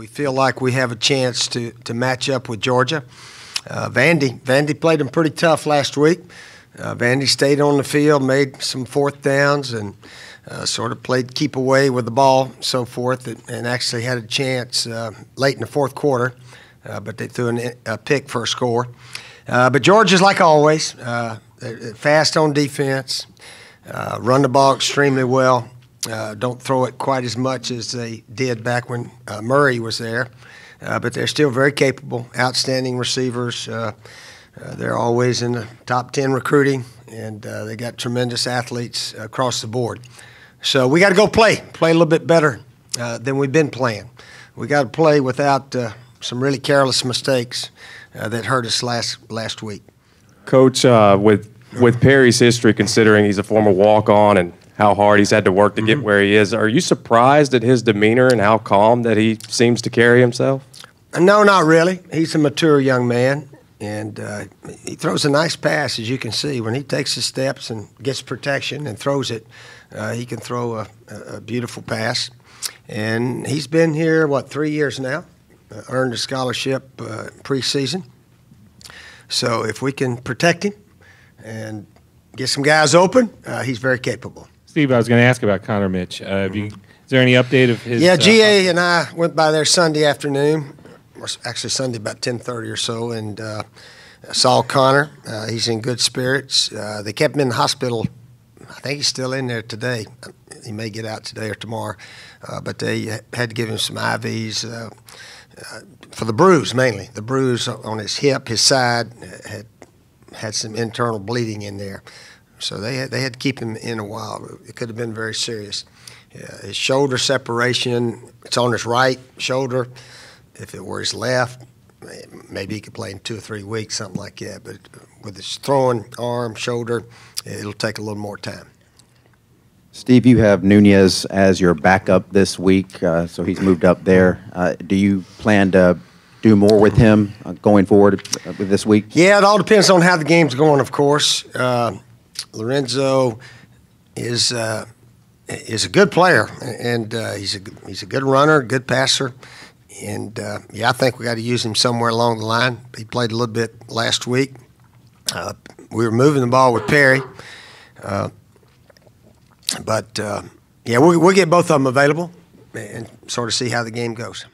we feel like we have a chance to match up with Georgia. Vandy played them pretty tough last week. Vandy stayed on the field, made some fourth downs, and sort of played keep away with the ball, so forth, and actually had a chance late in the fourth quarter, but they threw a pick for a score. But Georgia's like always, fast on defense, run the ball extremely well. Don't throw it quite as much as they did back when Murray was there, but they're still very capable, outstanding receivers. They're always in the top 10 recruiting, and they got tremendous athletes across the board. So we got to go play a little bit better than we've been playing. We got to play without some really careless mistakes that hurt us last week. Coach, with Perry's history, considering he's a former walk-on and how hard he's had to work to get where he is, are you surprised at his demeanor and how calm that he seems to carry himself? No, not really. He's a mature young man, and he throws a nice pass, as you can see. When he takes his steps and gets protection and throws it, he can throw a beautiful pass. And he's been here, 3 years now, earned a scholarship preseason. So if we can protect him and get some guys open, he's very capable. Steve, I was going to ask about Connor Mitch. Is there any update of his? Yeah, GA and I went by there Sunday afternoon, or actually Sunday about 10:30 or so, and saw Connor. He's in good spirits. They kept him in the hospital. I think he's still in there today. He may get out today or tomorrow, but they had to give him some IVs for the bruise, mainly. The bruise on his hip, his side, had some internal bleeding in there. So they had to keep him in a while. It could have been very serious. His shoulder separation, it's on his right shoulder. If it were his left, maybe he could play in 2 or 3 weeks, something like that. But with his throwing arm, shoulder, it'll take a little more time. Steve, you have Nunez as your backup this week, so he's moved up there. Do you plan to do more with him going forward with this week? Yeah, it all depends on how the game's going, of course. Lorenzo is a good player, and he's a good runner, good passer. And, yeah, I think we got to use him somewhere along the line. He played a little bit last week. We were moving the ball with Perry. But, yeah, we'll get both of them available and sort of see how the game goes.